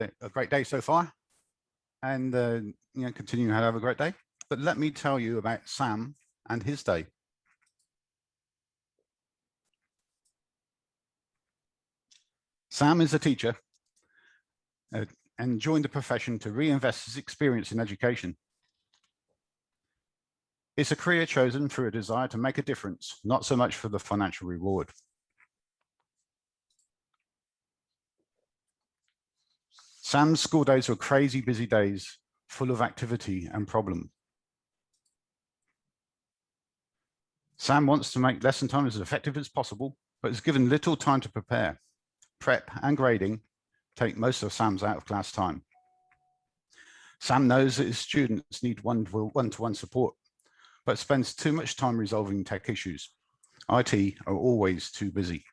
a great day so far, and continue to have a great day. But let me tell you about Sam and his day. Sam is a teacher and joined the profession to reinvest his experience in education. It's a career chosen through a desire to make a difference, not so much for the financial reward. Sam's school days were crazy busy days, full of activity and problem. Sam wants to make lesson time as effective as possible, but is given little time to prepare. Prep and grading take most of Sam's out of class time. Sam knows that his students need one-to-one support, but spends too much time resolving tech issues. IT are always too busy.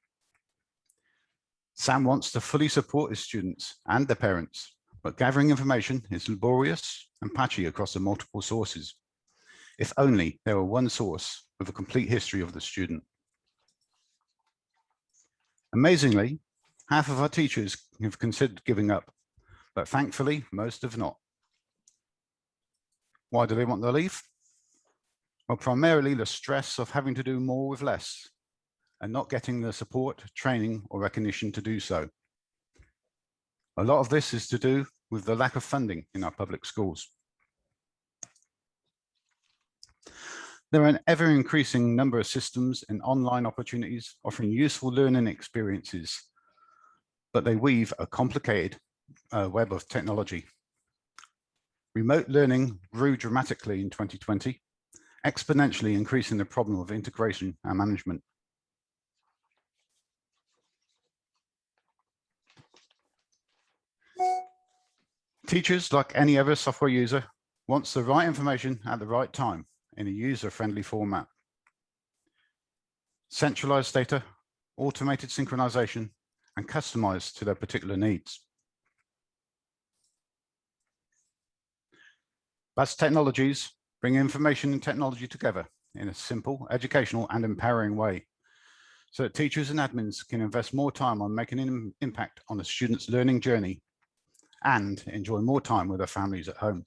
Sam wants to fully support his students and their parents, but gathering information is laborious and patchy across the multiple sources. If only there were one source with a complete history of the student. Amazingly, half of our teachers have considered giving up, but thankfully, most have not. Why do they want to leave? Well, primarily the stress of having to do more with less and not getting the support, training, or recognition to do so. A lot of this is to do with the lack of funding in our public schools. There are an ever-increasing number of systems and online opportunities offering useful learning experiences, but they weave a complicated web of technology. Remote learning grew dramatically in 2020, exponentially increasing the problem of integration and management. Teachers, like any other software user, wants the right information at the right time in a user-friendly format. Centralized data, automated synchronization, and customized to their particular needs. BAS Technologies bring information and technology together in a simple, educational, and empowering way, so that teachers and admins can invest more time on making an impact on the student's learning journey and enjoy more time with their families at home.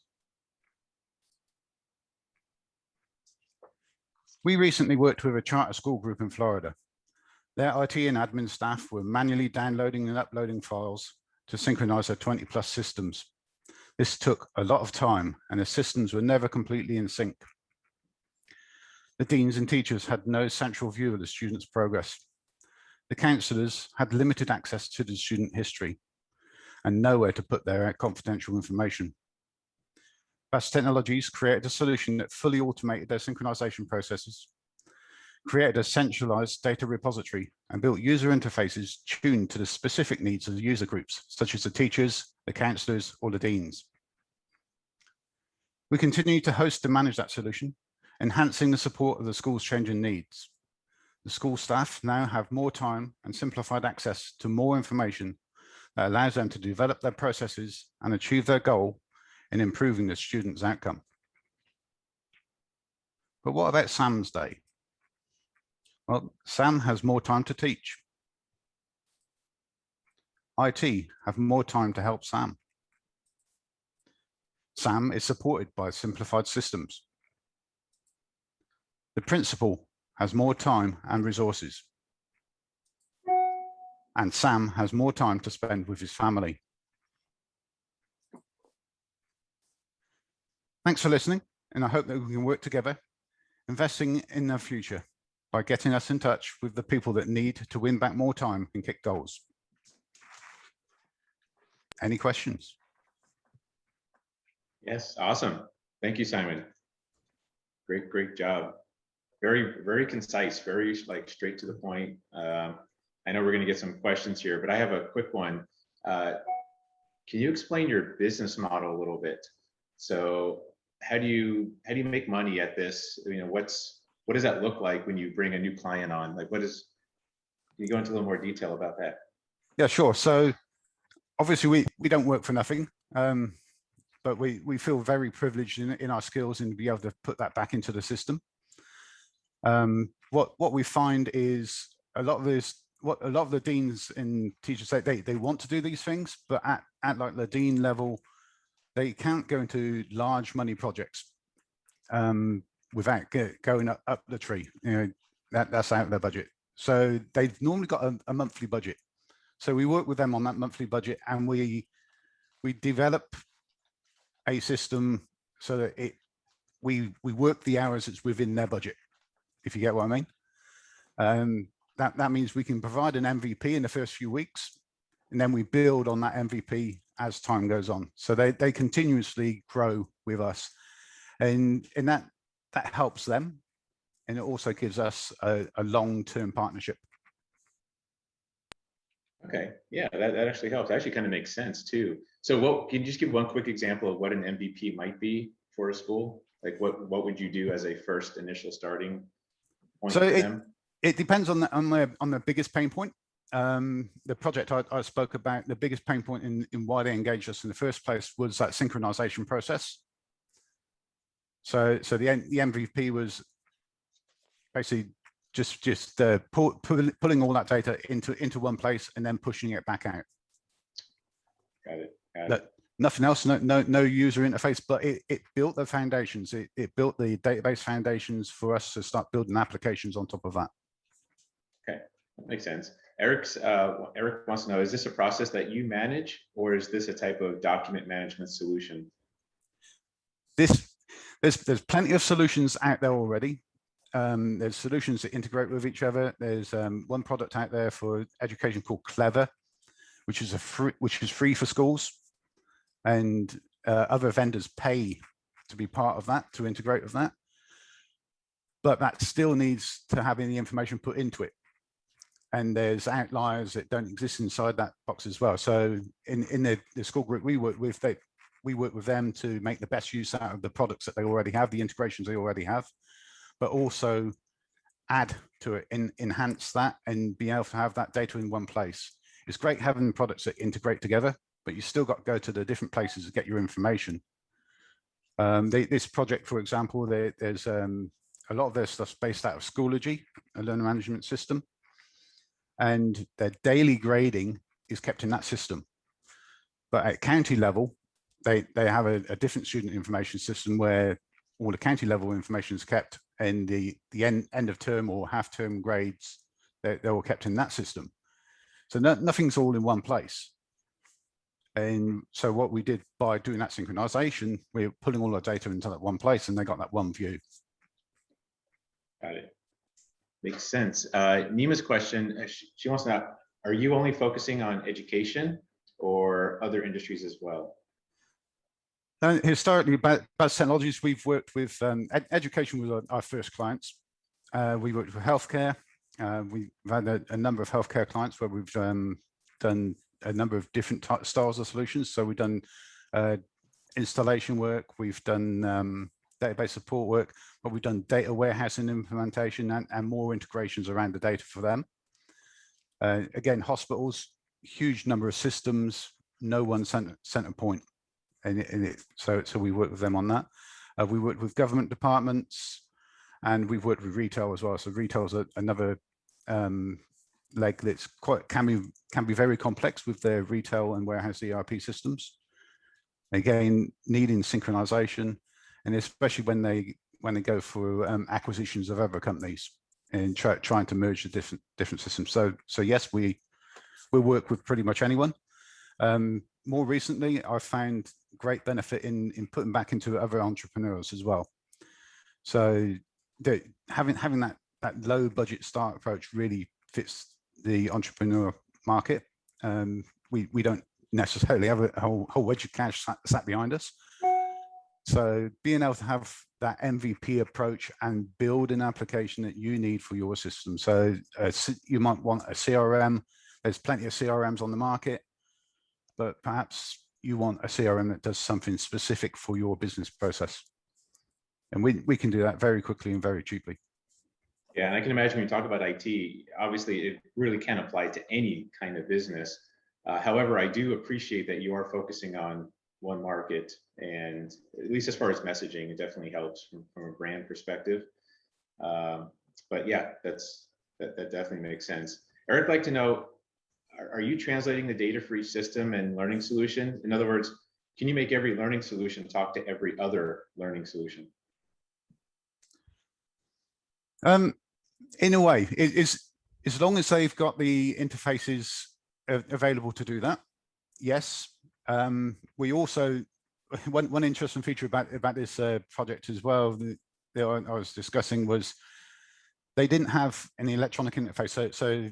We recently worked with a charter school group in Florida. Their IT and admin staff were manually downloading and uploading files to synchronize their 20+ systems. This took a lot of time and the systems were never completely in sync. The deans and teachers had no central view of the students' progress. The counselors had limited access to the student history and nowhere to put their confidential information. BAS Technologies created a solution that fully automated their synchronization processes, created a centralized data repository, and built user interfaces tuned to the specific needs of the user groups, such as the teachers, the counselors, or the deans. We continue to host and manage that solution, enhancing the support of the school's changing needs. The school staff now have more time and simplified access to more information that allows them to develop their processes and achieve their goal in improving the student's outcome. But what about Sam's day? Well, Sam has more time to teach. IT have more time to help Sam. Sam is supported by simplified systems. The principal has more time and resources. And Sam has more time to spend with his family. Thanks for listening, and I hope that we can work together, investing in the future by getting us in touch with the people that need to win back more time and kick goals. Any questions? Yes, awesome. Thank you, Simon. Great job. Very concise, very straight to the point. I know we're going to get some questions here, but I have a quick one. Can you explain your business model a little bit? So how do you make money at this? What does that look like when you bring a new client on? Can you go into a little more detail about that? Yeah, sure. So obviously we don't work for nothing, but we feel very privileged in our skills and be able to put that back into the system. What we find is a lot of this what a lot of the deans and teachers say, they want to do these things, but at like the dean level, they can't go into large money projects without going up the tree. You know, that's out of their budget. So they've normally got a monthly budget. So we work with them on that monthly budget, and we develop a system so that we work the hours that's within their budget, if you get what I mean. That means we can provide an MVP in the first few weeks, and then we build on that MVP as time goes on. So they continuously grow with us, and that helps them, and it also gives us a long-term partnership. Okay, yeah, that actually helps. That actually kind of makes sense too. So can you just give one quick example of what an MVP might be for a school? Like what would you do as a first initial starting point for them? It depends on the biggest pain point. The project I spoke about, the biggest pain point in why they engaged us in the first place was that synchronization process. So the MVP was basically just pulling all that data into one place and then pushing it back out. Got it. Nothing else, no user interface, but it built the foundations. It built the database foundations for us to start building applications on top of that. Okay, that makes sense. Eric wants to know, is this a process that you manage, or is this a type of document management solution? There's plenty of solutions out there already. There's solutions that integrate with each other. There's one product out there for education called Clever, which is free for schools, and other vendors pay to be part of that, to integrate with that. But that still needs to have any information put into it. And there's outliers that don't exist inside that box as well. So in the school group we work with, we work with them to make the best use out of the products that they already have, the integrations they already have, but also add to it, enhance that, and be able to have that data in one place. It's great having products that integrate together, but you still got to go to the different places to get your information. This project, for example, there's a lot of their stuff's based out of Schoology, a learner management system, and their daily grading is kept in that system. But at county level, they have a different student information system where all the county level information is kept, and the end of term or half term grades, they're all kept in that system. So nothing's all in one place. And so what we did by doing that synchronization, we're pulling all our data into that one place, and they got that one view. Got it. Makes sense. Nima's question, she wants to know, are you only focusing on education or other industries as well? Historically, BAS Technologies, we've worked with education was our first clients. We worked with healthcare. We've had a number of healthcare clients where we've done a number of different styles of solutions. So we've done installation work, we've done database support work, but we've done data warehousing implementation and more integrations around the data for them. Again, hospitals, huge number of systems, no one center point. So we work with them on that. We work with government departments, and we've worked with retail as well. So retail is another leg that's can be very complex with their retail and warehouse ERP systems. Again, needing synchronization, and especially when they go for acquisitions of other companies and trying to merge the different systems. So yes, we work with pretty much anyone. More recently, I've found great benefit in putting back into other entrepreneurs as well. So having that low budget start approach really fits the entrepreneur market. We don't necessarily have a whole wedge of cash sat behind us. So being able to have that MVP approach and build an application that you need for your system. So you might want a CRM. There's plenty of CRMs on the market, but perhaps you want a CRM that does something specific for your business process. And we can do that very quickly and very cheaply. Yeah, and I can imagine when you talk about IT, obviously it really can apply to any kind of business. However, I do appreciate that you are focusing on one market, and at least as far as messaging, it definitely helps from a brand perspective. But yeah, that definitely makes sense. Eric would like to know, are you translating the data for each system and learning solution? In other words, can you make every learning solution talk to every other learning solution? In a way, as long as they've got the interfaces available to do that, yes. We also, one interesting feature about this project as well that I was discussing was they didn't have any electronic interface. So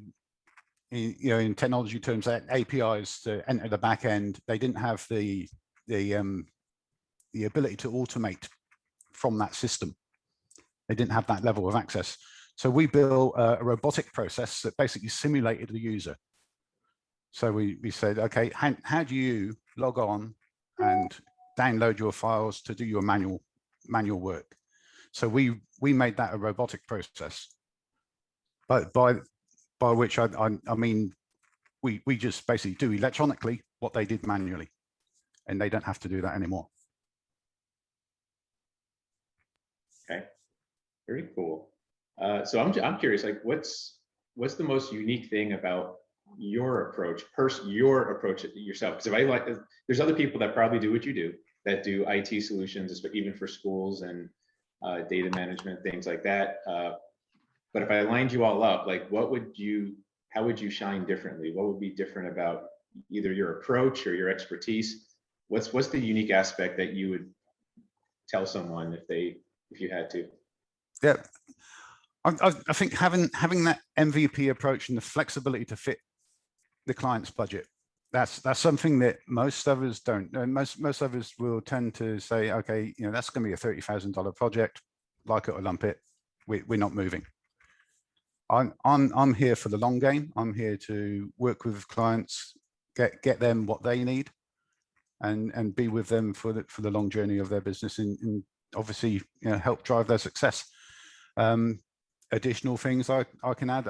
you know, in technology terms, APIs to enter the back end, they didn't have the ability to automate from that system. They didn't have that level of access. So we built a robotic process that basically simulated the user. So we said, okay, how do you log on and download your files to do your manual work? So we made that a robotic process. But by which I mean, we just basically do electronically what they did manually, and they don't have to do that anymore. Okay, very cool. So I'm curious, like, what's the most unique thing about your approach, your approach yourself? Because if I like, there's other people that probably do what you do, that do IT solutions, even for schools and data management, things like that. But if I lined you all up, like, how would you shine differently? What would be different about either your approach or your expertise? What's the unique aspect that you would tell someone if you had to? Yeah, I think having that MVP approach and the flexibility to fit the client's budget, that's something that most of us don't. Most of us will tend to say, okay, you know, that's going to be a $30,000 project, like it or lump it, we're not moving. I'm here for the long game. I'm here to work with clients, get them what they need, and be with them for the long journey of their business, and obviously, you know, help drive their success. Additional things I can add.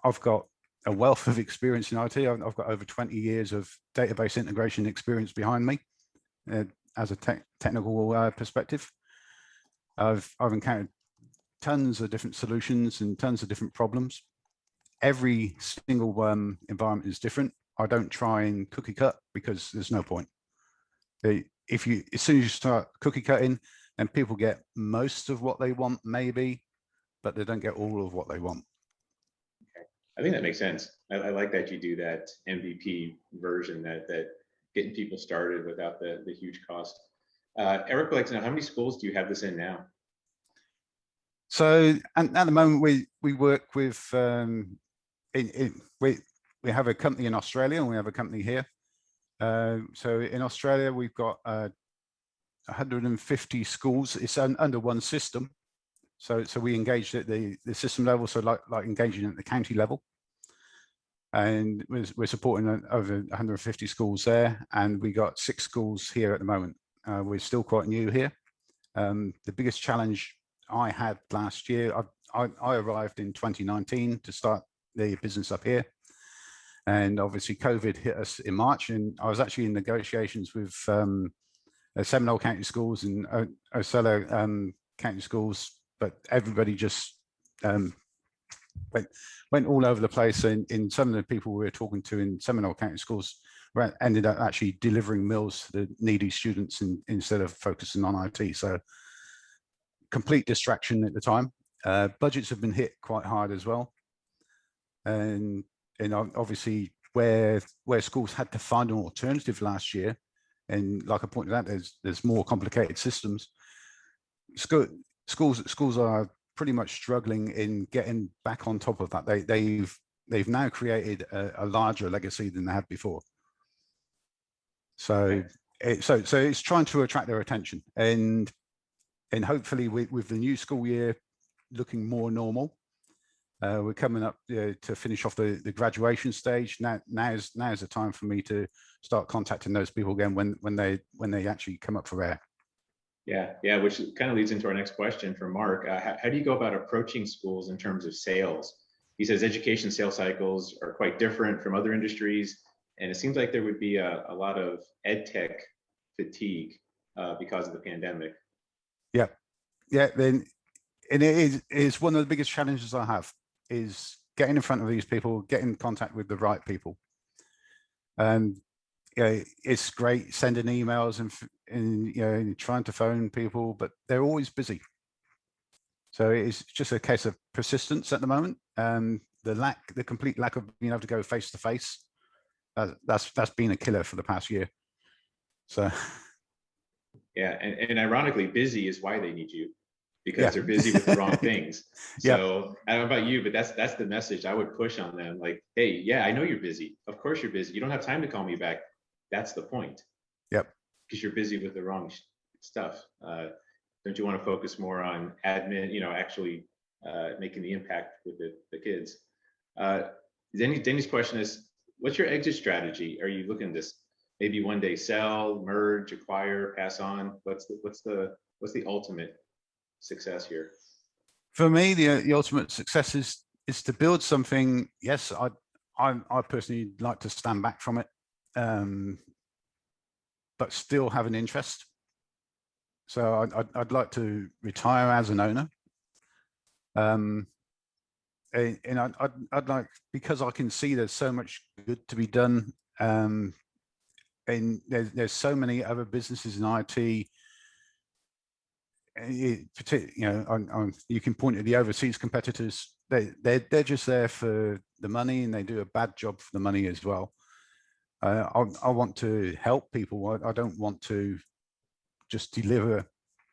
I've got a wealth of experience in IT. I've got over 20 years of database integration experience behind me, as a technical perspective. I've encountered tons of different solutions and tons of different problems. Every single environment is different. I don't try and cookie cut, because there's no point. As soon as you start cookie cutting, then people get most of what they want, maybe, but they don't get all of what they want. Okay. I think that makes sense. I like that you do that MVP version, that getting people started without the huge cost. Eric would like to know, how many schools do you have this in now? So at the moment, we work with we have a company in Australia and we have a company here. So in Australia, we've got 150 schools. It's under one system. So we engaged at the system level, so like engaging at the county level. And we're supporting over 150 schools there, and we got 6 schools here at the moment. We're still quite new here. The biggest challenge I had last year, I arrived in 2019 to start the business up here. And obviously COVID hit us in March, and I was actually in negotiations with Seminole County Schools and Ocala County Schools, but everybody just went all over the place. And in some of the people we were talking to in Seminole County Schools ended up actually delivering meals to the needy students instead of focusing on IT. So complete distraction at the time. Budgets have been hit quite hard as well. And obviously where schools had to find an alternative last year, and like I pointed out, there's more complicated systems. Schools are pretty much struggling in getting back on top of that. They've now created a larger legacy than they had before. So it's trying to attract their attention, and hopefully with the new school year looking more normal, we're coming up to finish off the graduation stage. Now's the time for me to start contacting those people again when they actually come up for air. Yeah, which kind of leads into our next question from Mark. How do you go about approaching schools in terms of sales? He says education sales cycles are quite different from other industries, and it seems like there would be a lot of ed tech fatigue because of the pandemic. Yeah, then, and it is one of the biggest challenges I have is getting in front of these people, get in contact with the right people. And it's great sending emails and trying to phone people, but they're always busy. So it's just a case of persistence at the moment. The complete lack of being able to go face to face, that's been a killer for the past year. So yeah, and ironically, busy is why they need you, because they're busy with the wrong things. So I don't know about you, but that's the message I would push on them. Like, hey, yeah, I know you're busy. Of course you're busy. You don't have time to call me back. That's the point. Yep. Because you're busy with the wrong stuff. Don't you want to focus more on admin, actually making the impact with the kids? Denny's question is, what's your exit strategy? Are you looking to maybe one day sell, merge, acquire, pass on? What's the ultimate success here? For me, the ultimate success is to build something. Yes, I personally like to stand back from it, but still have an interest. So I'd like to retire as an owner. And I'd like, because I can see there's so much good to be done. And there's so many other businesses in IT. You can point at the overseas competitors. They're just there for the money, and they do a bad job for the money as well. I want to help people. I don't want to just deliver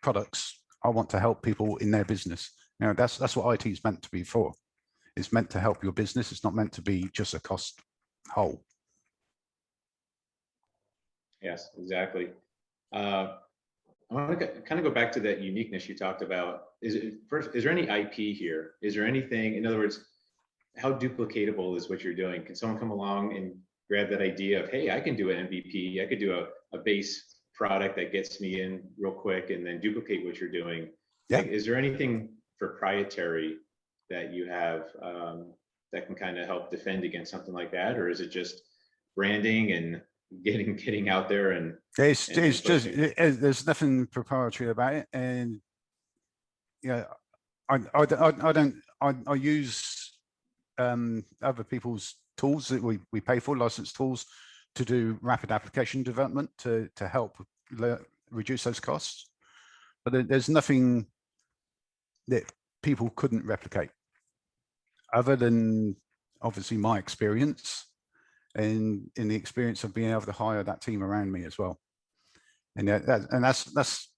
products. I want to help people in their business. That's what IT is meant to be for. It's meant to help your business. It's not meant to be just a cost hole. Yes, exactly. I want to kind of go back to that uniqueness you talked about. Is there any IP here? Is there anything, in other words, how duplicatable is what you're doing? Can someone come along and grab that idea of, hey, I can do an MVP, I could do a base product that gets me in real quick, and then duplicate what you're doing? Yeah. Like, is there anything proprietary that you have that can kind of help defend against something like that? Or is it just branding and getting out there and it's just there's nothing proprietary about it. And I use other people's tools that we pay for, licensed tools, to do rapid application development to help reduce those costs. But there's nothing that people couldn't replicate, other than obviously my experience and in the experience of being able to hire that team around me as well. And that's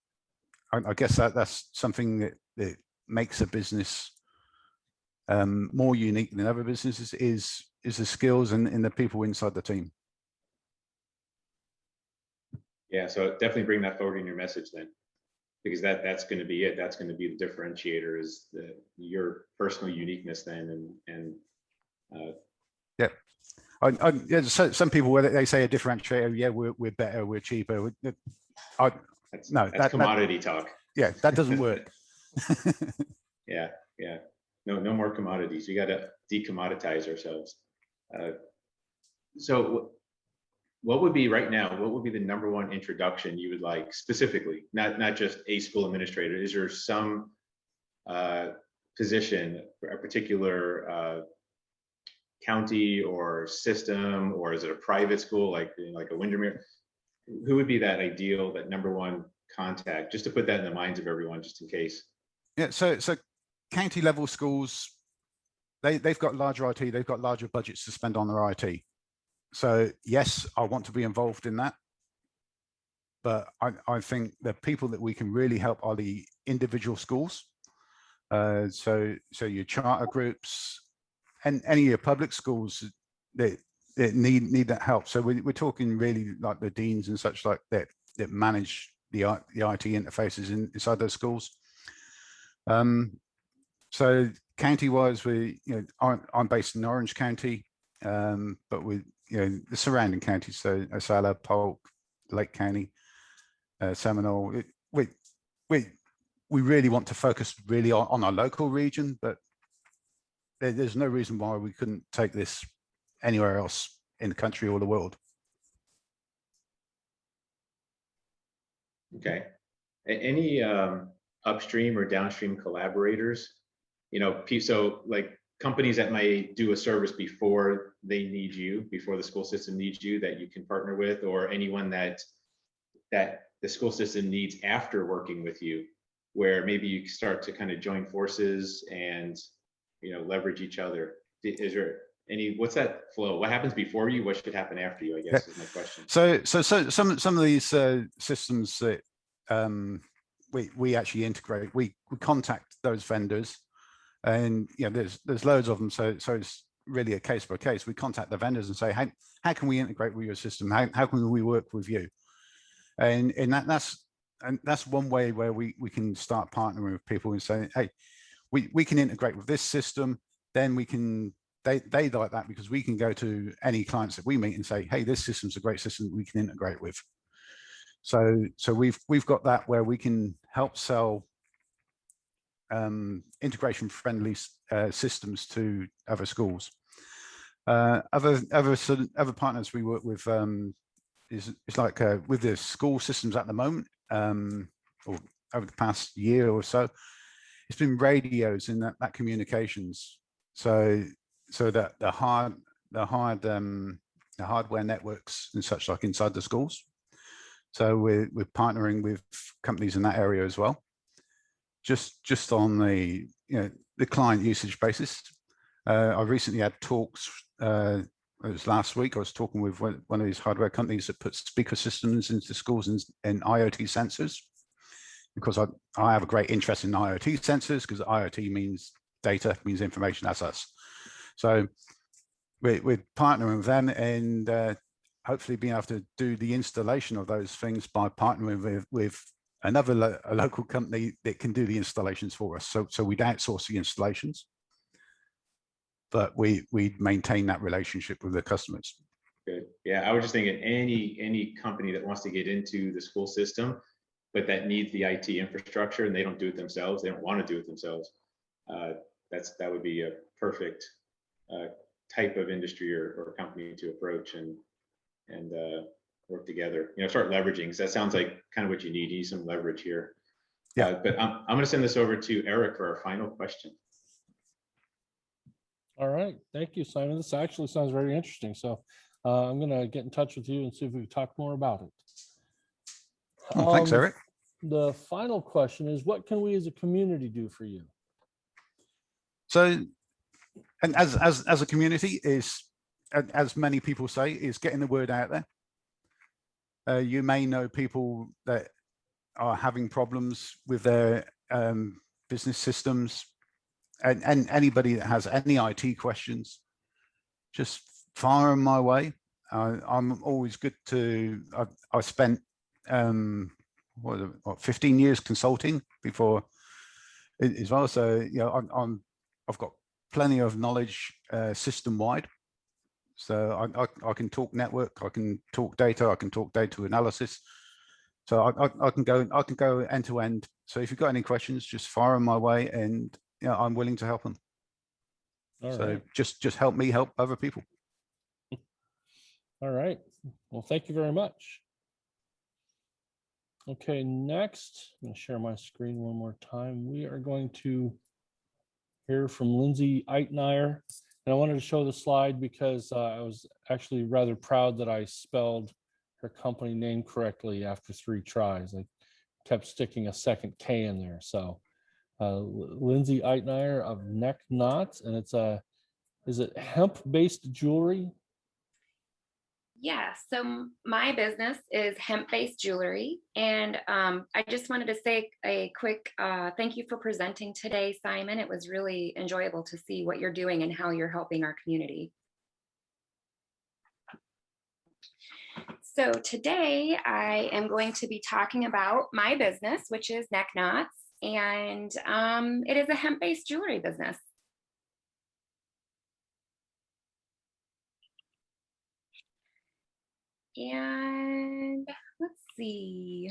I guess that's something that makes a business more unique than other businesses, is the skills and the people inside the team. Yeah, so definitely bring that forward in your message then, because that's going to be it. That's going to be the differentiator, is your personal uniqueness then. Yeah, some people, where they say a differentiator, yeah, we're better, we're cheaper. That's commodity talk. Yeah, that doesn't work. Yeah. No more commodities. You got to decommoditize ourselves. So what would be right now, what would be the #1 introduction you would like, specifically, not just a school administrator? Is there some position, a particular county or system, or is it a private school like a Windermere? Who would be that ideal, that #1 contact, just to put that in the minds of everyone, just in case? Yeah, so county level schools, they've got larger IT, they've got larger budgets to spend on their IT. So yes, I want to be involved in that. But I think the people that we can really help are the individual schools. So your charter groups and any of your public schools that need that help. So we're talking really like the deans and such like that manage the IT interfaces inside those schools. So county-wise, I'm based in Orange County, but the surrounding counties, so Osala, Polk, Lake County, Seminole. We really want to focus really on our local region, but there's no reason why we couldn't take this anywhere else in the country or the world. Okay. Any upstream or downstream collaborators? So like companies that might do a service before they need you, before the school system needs you, that you can partner with, or anyone that the school system needs after working with you, where maybe you start to kind of join forces and, you know, leverage each other? Is there any, what's that flow? What happens before you? What should happen after you, I guess, is my question. So some of these systems that we actually integrate, we contact those vendors, and you know, there's loads of them. So it's really a case by case. We contact the vendors and say, hey, how can we integrate with your system? How can we work with you? And that's one way where we can start partnering with people and saying, hey, we can integrate with this system. Then we can, they like that because we can go to any clients that we meet and say, hey, this system's a great system that we can integrate with. So we've got that where we can help sell integration friendly systems to other schools. Other partners we work with is like with the school systems at the moment, or over the past year or so, it's been radios and that communications. So that the hardware networks and such like inside the schools. So we're partnering with companies in that area as well. Just on the the client usage basis. I recently had talks. It was last week. I was talking with one of these hardware companies that puts speaker systems into schools and IoT sensors, because I have a great interest in IoT sensors, because IoT means data, means information. That's us. So we're partnering with them, and hopefully being able to do the installation of those things by partnering with another a local company that can do the installations for us. So we'd outsource the installations, but we maintain that relationship with the customers. Good. Yeah, I was just thinking any company that wants to get into the school system, but that needs the IT infrastructure and they don't do it themselves, they don't want to do it themselves. That would be a perfect type of industry or company to approach and work together. Start leveraging, because that sounds like kind of what you need. You need some leverage here. Yeah. But I'm going to send this over to Eric for our final question. All right, thank you, Simon. This actually sounds very interesting. So I'm going to get in touch with you and see if we can talk more about it. Oh, thanks, Eric. The final question is, what can we as a community do for you? So, and as a community is, as many people say, is getting the word out there. You may know people that are having problems with their business systems, and anybody that has any IT questions, just fire them my way. I'm always good to. I spent 15 years consulting before as well. So I've got plenty of knowledge system wide. So I can talk network, I can talk data, I can talk data analysis. So I can go end to end. So if you've got any questions, just fire them my way, and I'm willing to help them. All so right. just help me help other people. All right. Well, thank you very much. Okay, next, I'm going to share my screen one more time. We are going to hear from Lindsey Eitniear. And I wanted to show the slide because I was actually rather proud that I spelled her company name correctly after 3 tries. I kept sticking a second K in there. So Lindsey Eitniear of Necknotz, and it's is it hemp-based jewelry? Yeah, so my business is hemp-based jewelry, and I just wanted to say a quick thank you for presenting today, Simon. It was really enjoyable to see what you're doing and how you're helping our community. So today I am going to be talking about my business, which is Necknotz, and it is a hemp-based jewelry business. And let's see,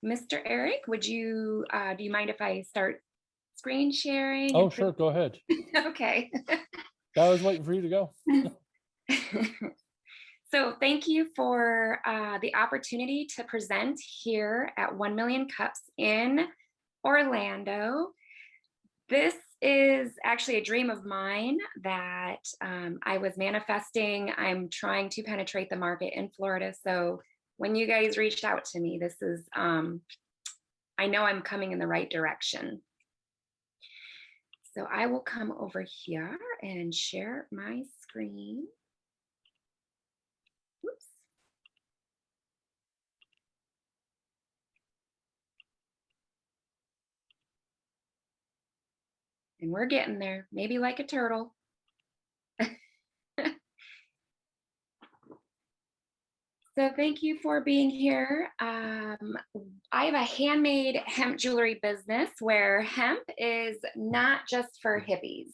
Mr. Eric, would you, do you mind if I start screen sharing? Oh, sure, go ahead. Okay. I was waiting for you to go. So thank you for the opportunity to present here at 1 Million Cups in Orlando. This is actually a dream of mine that I was manifesting. I'm trying to penetrate the market in Florida. So when you guys reached out to me, this is, I know I'm coming in the right direction. So I will come over here and share my screen. Oops. And we're getting there, maybe like a turtle. So thank you for being here. I have a handmade hemp jewelry business where hemp is not just for hippies.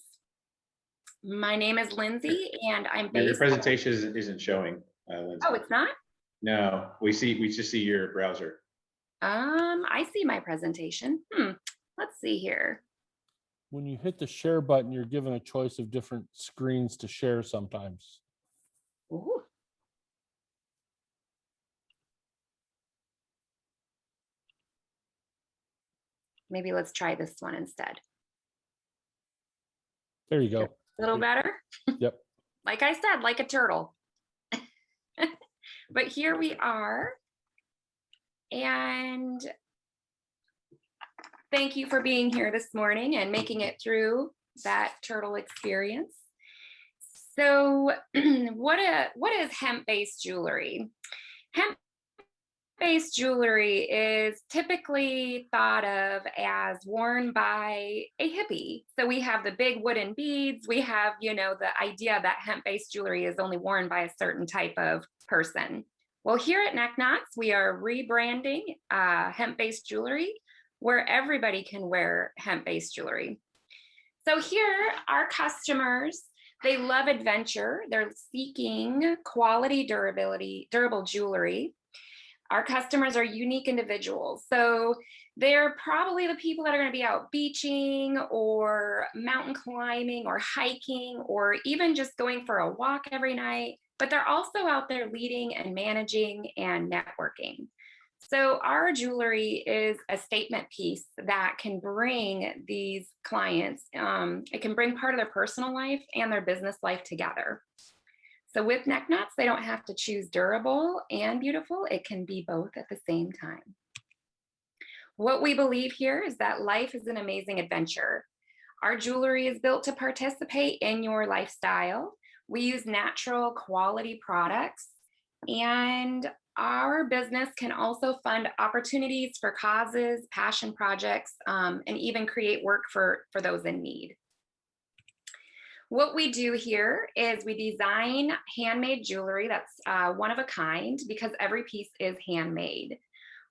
My name is Lindsey, and I'm based. Your presentation isn't showing, Lindsey. Oh, it's not? No, we just see your browser. I see my presentation. Let's see here. When you hit the share button, you're given a choice of different screens to share sometimes. Ooh. Maybe let's try this one instead. There you go. A little better? Yep. Like I said, like a turtle. But here we are. And thank you for being here this morning and making it through that turtle experience. So what is hemp-based jewelry? Hemp-based jewelry is typically thought of as worn by a hippie. So we have the big wooden beads. We have, you know, the idea that hemp-based jewelry is only worn by a certain type of person. Well, here at Necknotz, we are rebranding hemp-based jewelry where everybody can wear hemp-based jewelry. So here, our customers, they love adventure. They're seeking quality, durable jewelry. Our customers are unique individuals. So they're probably the people that are going to be out beaching or mountain climbing or hiking or even just going for a walk every night, but they're also out there leading and managing and networking. So our jewelry is a statement piece that can bring these clients, it can bring part of their personal life and their business life together. So with Necknotz, they don't have to choose durable and beautiful. It can be both at the same time. What we believe here is that life is an amazing adventure. Our jewelry is built to participate in your lifestyle. We use natural quality products, and our business can also fund opportunities for causes, passion projects, and even create work for those in need. What we do here is we design handmade jewelry that's one of a kind because every piece is handmade.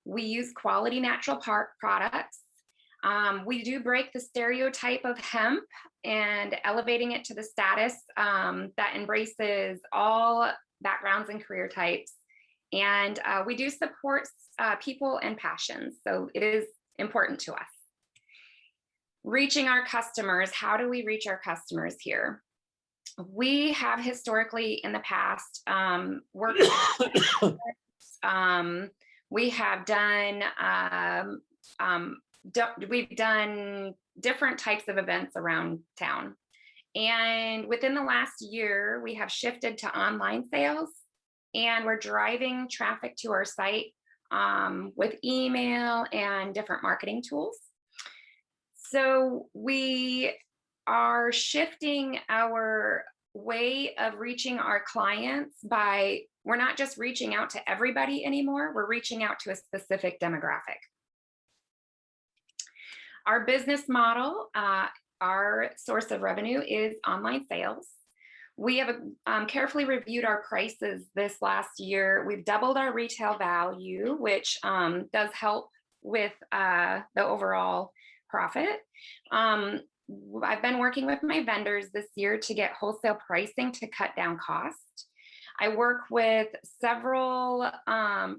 We use quality natural products. We do break the stereotype of hemp and elevating it to the status that embraces all backgrounds and career types. And we do support people and passions. So it is important to us. Reaching our customers, how do we reach our customers here? We have historically in the past worked we have done we've done different types of events around town. And within the last year, we have shifted to online sales, and we're driving traffic to our site with email and different marketing tools. So we are shifting our way of reaching our clients by, we're not just reaching out to everybody anymore, we're reaching out to a specific demographic. Our business model, our source of revenue is online sales. We have carefully reviewed our prices this last year. We've doubled our retail value, which does help with the overall profit. I've been working with my vendors this year to get wholesale pricing to cut down cost. I work with several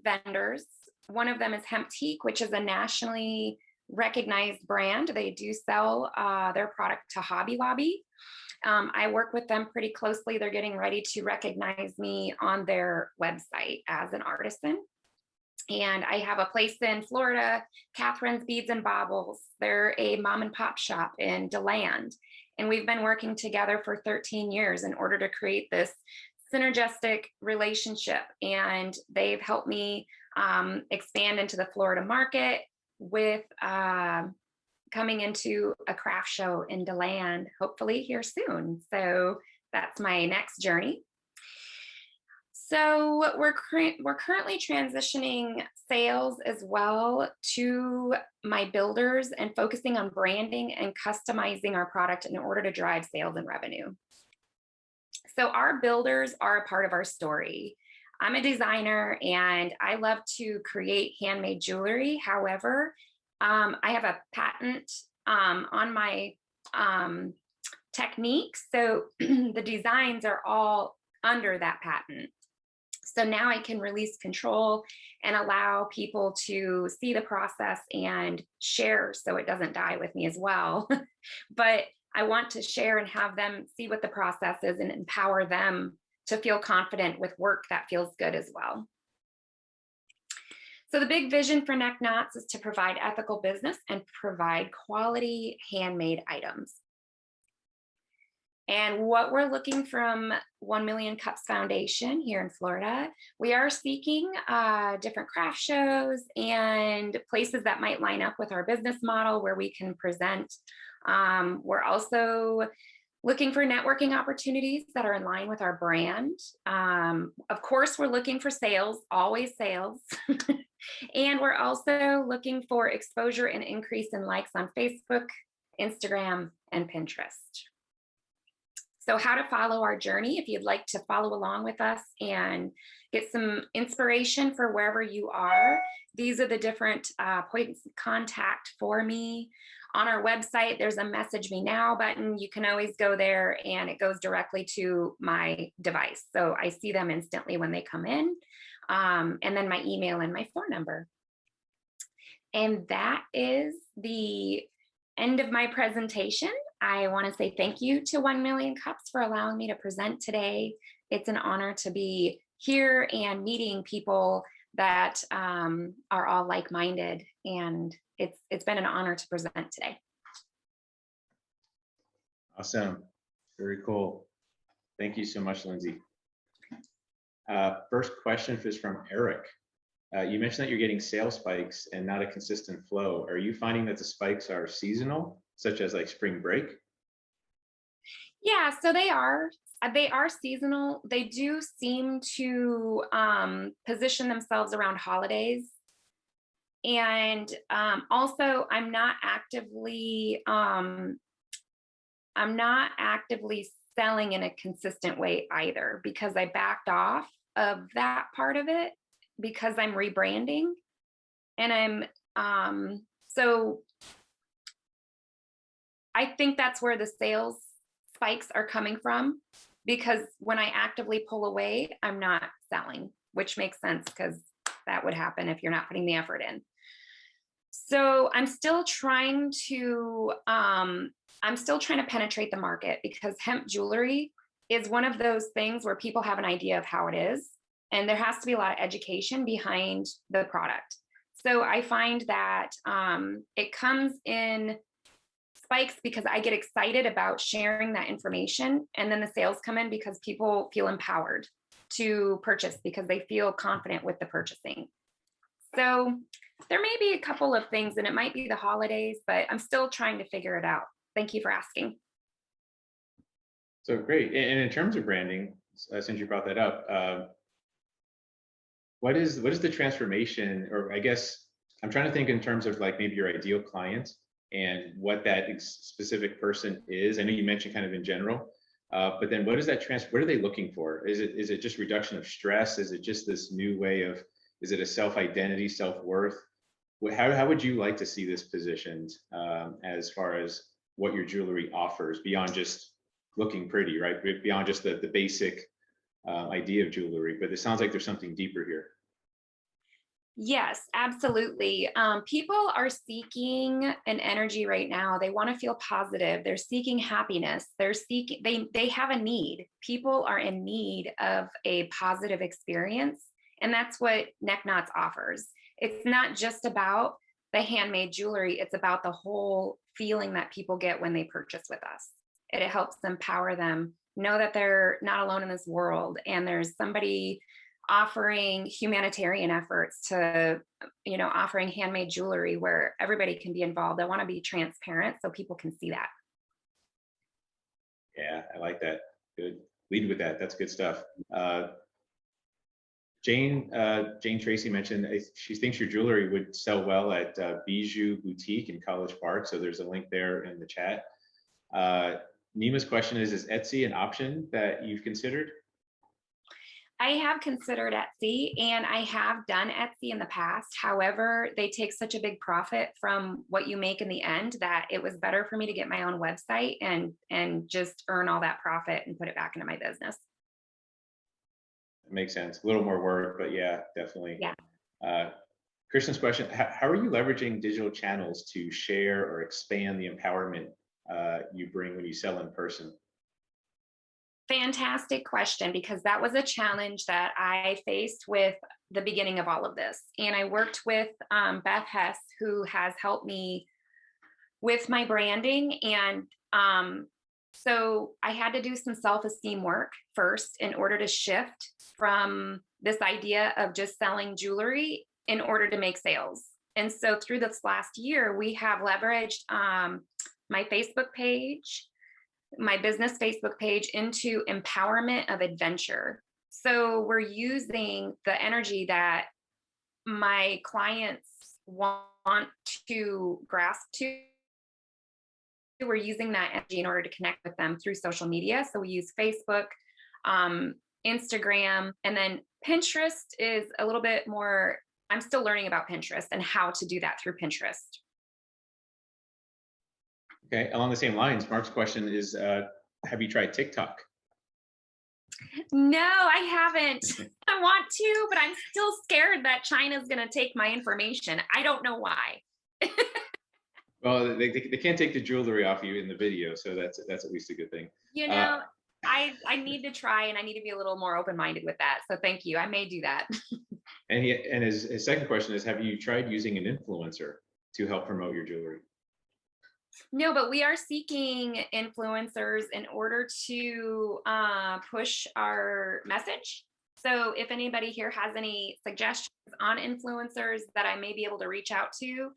vendors. One of them is Hemptique, which is a nationally recognized brand. They do sell their product to Hobby Lobby. I work with them pretty closely. They're getting ready to recognize me on their website as an artisan. And I have a place in Florida, Catherine's Beads and Baubles. They're a mom and pop shop in DeLand. And we've been working together for 13 years in order to create this synergistic relationship. And they've helped me expand into the Florida market with coming into a craft show in DeLand, hopefully here soon. So that's my next journey. So we're currently transitioning sales as well to my builders and focusing on branding and customizing our product in order to drive sales and revenue. So our builders are a part of our story. I'm a designer and I love to create handmade jewelry. However, I have a patent on my technique. So the designs are all under that patent. So now I can release control and allow people to see the process and share so it doesn't die with me as well. But I want to share and have them see what the process is and empower them to feel confident with work that feels good as well. So the big vision for Necknotz is to provide ethical business and provide quality handmade items. And what we're looking from 1 Million Cups Foundation here in Florida, we are seeking different craft shows and places that might line up with our business model where we can present. We're also looking for networking opportunities that are in line with our brand. Of course, we're looking for sales, always sales. And we're also looking for exposure and increase in likes on Facebook, Instagram, and Pinterest. So how to follow our journey, if you'd like to follow along with us and get some inspiration for wherever you are, these are the different points of contact for me. On our website, there's a message me now button. You can always go there and it goes directly to my device. So I see them instantly when they come in. And then my email and my phone number. And that is the end of my presentation. I want to say thank you to 1 Million Cups for allowing me to present today. It's an honor to be here and meeting people that are all like-minded, and it's been an honor to present today. Awesome. Very cool. Thank you so much, Lindsey. First question is from Eric. You mentioned that you're getting sales spikes and not a consistent flow. Are you finding that the spikes are seasonal, such as like spring break? Yeah, so they are seasonal. They do seem to position themselves around holidays. And also I'm not actively selling in a consistent way either, because I backed off of that part of it because I'm rebranding, and so I think that's where the sales spikes are coming from, because when I actively pull away, I'm not selling, which makes sense because that would happen if you're not putting the effort in. So I'm still trying to penetrate the market, because hemp jewelry is one of those things where people have an idea of how it is, and there has to be a lot of education behind the product. So I find that it comes in spikes because I get excited about sharing that information, and then the sales come in because people feel empowered to purchase because they feel confident with the purchasing. So there may be a couple of things, and it might be the holidays, but I'm still trying to figure it out. Thank you for asking. So great. And in terms of branding, since you brought that up, what is the transformation, or I guess I'm trying to think in terms of like maybe your ideal client and what that specific person is. I know you mentioned kind of in general, but then what is that what are they looking for? Is it just reduction of stress? Is it just this new way of, is it a self-identity, self-worth? How would you like to see this positioned as far as what your jewelry offers beyond just looking pretty, right? Beyond just the basic idea of jewelry, but it sounds like there's something deeper here. Yes, absolutely. People are seeking an energy right now. They want to feel positive. They're seeking happiness. They have a need. People are in need of a positive experience, And that's what Necknotz offers. It's not just about the handmade jewelry, it's about the whole feeling that people get when they purchase with us. It helps empower them, know that they're not alone in this world, and there's somebody offering humanitarian efforts to, offering handmade jewelry where everybody can be involved. I want to be transparent so people can see that. Yeah, I like that. Good. Lead with that. That's good stuff. Jane Tracy mentioned she thinks your jewelry would sell well at Bijou Boutique in College Park. So there's a link there in the chat. Nima's question is Etsy an option that you've considered? I have considered Etsy, and I have done Etsy in the past. However, they take such a big profit from what you make in the end that it was better for me to get my own website and just earn all that profit and put it back into my business. It makes sense. A little more work, but yeah, definitely. Yeah. Kristen's question, how are you leveraging digital channels to share or expand the empowerment you bring when you sell in person? Fantastic question, because that was a challenge that I faced with the beginning of all of this. And I worked with Beth Hess, who has helped me with my branding. And so I had to do some self-esteem work first in order to shift from this idea of just selling jewelry in order to make sales. And so through this last year, we have leveraged my Facebook page, my business Facebook page, into empowerment of adventure. So we're using the energy that my clients want to grasp to. We're using that energy in order to connect with them through social media. So we use Facebook, Instagram, and then Pinterest is a little bit more, I'm still learning about Pinterest and how to do that through Pinterest. Okay, along the same lines, Mark's question is, have you tried TikTok? No, I haven't. I want to, but I'm still scared that China's going to take my information. I don't know why. Well, they can't take the jewelry off you in the video, so that's at least a good thing. I need to try, and I need to be a little more open-minded with that. So thank you. I may do that. And his second question is, have you tried using an influencer to help promote your jewelry? No, but we are seeking influencers in order to push our message. So if anybody here has any suggestions on influencers that I may be able to reach out to,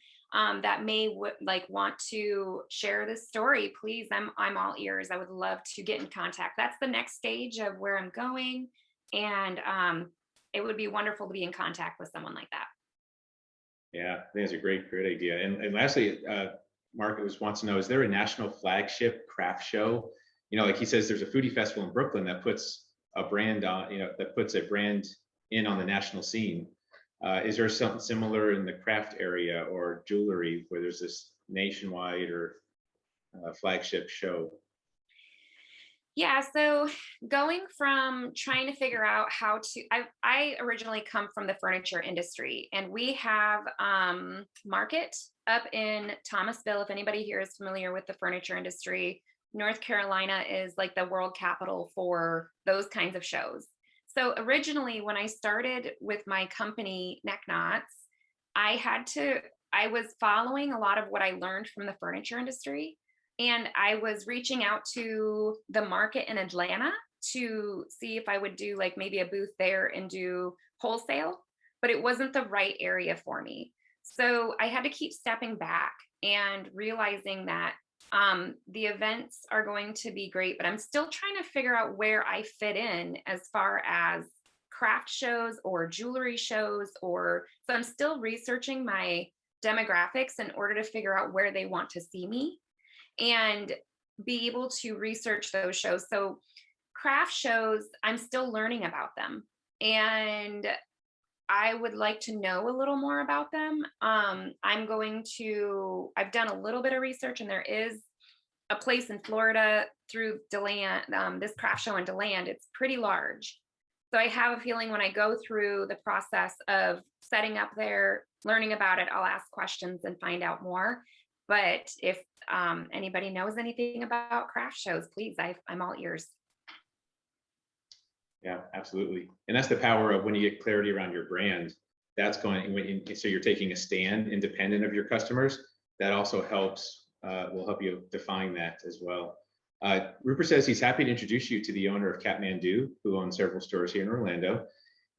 that may want to share this story, please, I'm all ears. I would love to get in contact. That's the next stage of where I'm going. And it would be wonderful to be in contact with someone like that. Yeah, I think that's a great idea. And lastly, Mark wants to know, is there a national flagship craft show? Like he says, there's a foodie festival in Brooklyn that puts a brand on, that puts a brand in on the national scene. Is there something similar in the craft area or jewelry where there's this nationwide or flagship show? Yeah, so going from trying to figure out how to, I originally come from the furniture industry, and we have Market up in Thomasville. If anybody here is familiar with the furniture industry, North Carolina is like the world capital for those kinds of shows. So originally, when I started with my company, Necknotz, I was following a lot of what I learned from the furniture industry. And I was reaching out to the Market in Atlanta to see if I would do like maybe a booth there and do wholesale, but it wasn't the right area for me. So I had to keep stepping back and realizing that the events are going to be great, but I'm still trying to figure out where I fit in as far as craft shows or jewelry shows, so I'm still researching my demographics in order to figure out where they want to see me and be able to research those shows. So craft shows, I'm still learning about them, and I would like to know a little more about them. I've done a little bit of research, and there is a place in Florida through DeLand, this craft show in DeLand. It's pretty large. So I have a feeling when I go through the process of setting up there, learning about it, I'll ask questions and find out more. But if anybody knows anything about craft shows, please, I'm all ears. Yeah, absolutely. And that's the power of when you get clarity around your brand, that's so you're taking a stand independent of your customers. That also will help you define that as well. Rupert says he's happy to introduce you to the owner of Kathmandu, who owns several stores here in Orlando.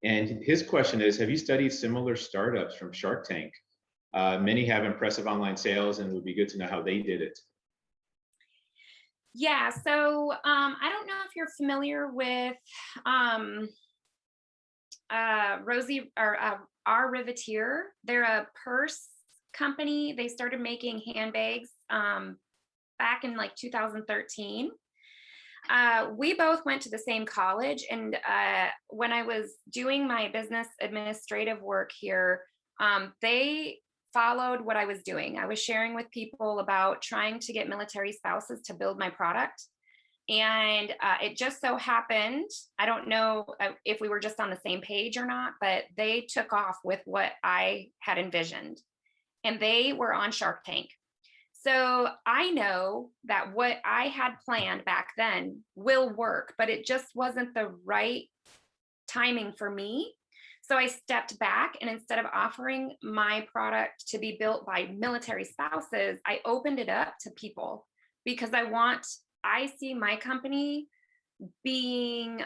And his question is, have you studied similar startups from Shark Tank? Many have impressive online sales, and it would be good to know how they did it. Yeah, so I don't know if you're familiar with Rosie or our Riveteer. They're a purse company. They started making handbags back in like 2013. We both went to the same college, and when I was doing my business administrative work here, they followed what I was doing. I was sharing with people about trying to get military spouses to build my product. And it just so happened, I don't know if we were just on the same page or not, but they took off with what I had envisioned, and they were on Shark Tank. So I know that what I had planned back then will work, but it just wasn't the right timing for me. So I stepped back, and instead of offering my product to be built by military spouses, I opened it up to people because I see my company being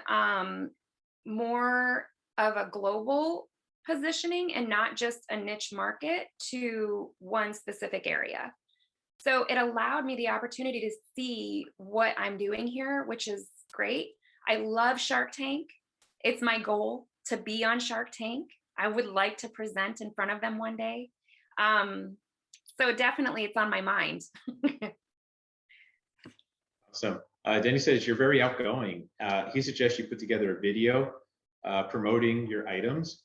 more of a global positioning and not just a niche market to one specific area. So it allowed me the opportunity to see what I'm doing here, which is great. I love Shark Tank. It's my goal to be on Shark Tank. I would like to present in front of them one day. So definitely it's on my mind. So Denny says you're very outgoing. He suggests you put together a video promoting your items.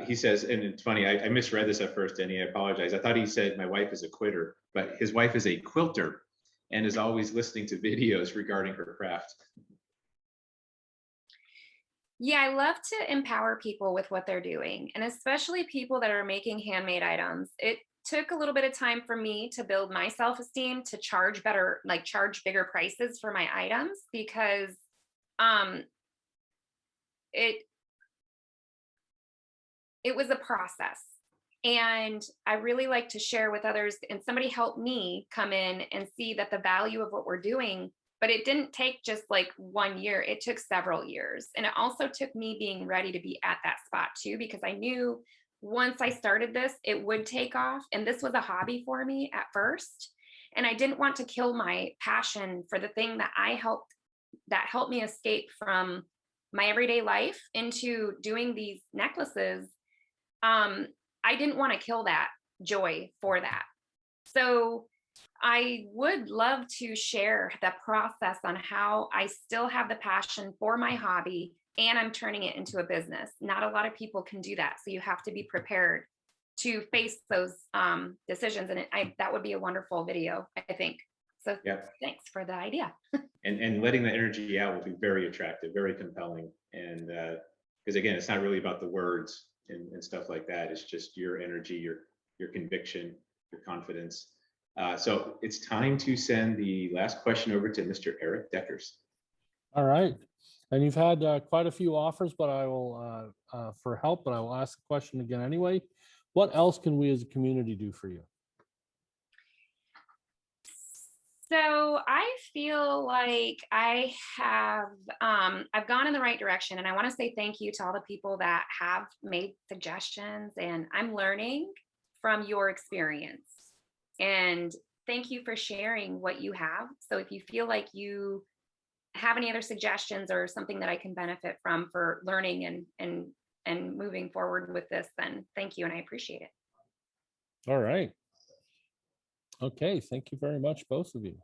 He says, and it's funny, I misread this at first, Denny, I apologize. I thought he said my wife is a quitter, but his wife is a quilter and is always listening to videos regarding her craft. Yeah, I love to empower people with what they're doing, and especially people that are making handmade items. It took a little bit of time for me to build my self-esteem to charge bigger prices for my items, because it was a process, and I really like to share with others, and somebody helped me come in and see that the value of what we're doing. But it didn't take just like 1 year, it took several years. And it also took me being ready to be at that spot too, because I knew once I started this, it would take off. And this was a hobby for me at first. And I didn't want to kill my passion for the thing that helped me escape from my everyday life into doing these necklaces. I didn't want to kill that joy for that. So I would love to share the process on how I still have the passion for my hobby and I'm turning it into a business. Not a lot of people can do that. So you have to be prepared to face those decisions. And that would be a wonderful video, I think. So yeah. Thanks for the idea. and letting the energy out will be very attractive, very compelling. And because again, it's not really about the words and stuff like that. It's just your energy, your conviction, your confidence. So it's time to send the last question over to Mr. Eric Deckers. All right. And you've had quite a few offers, but I will, for help, but I will ask the question again anyway. What else can we as a community do for you? So I feel like I've gone in the right direction, and I want to say thank you to all the people that have made suggestions, and I'm learning from your experience. And thank you for sharing what you have. So if you feel like you have any other suggestions or something that I can benefit from for learning and moving forward with this, then thank you, and I appreciate it. All right. Okay, thank you very much, both of you.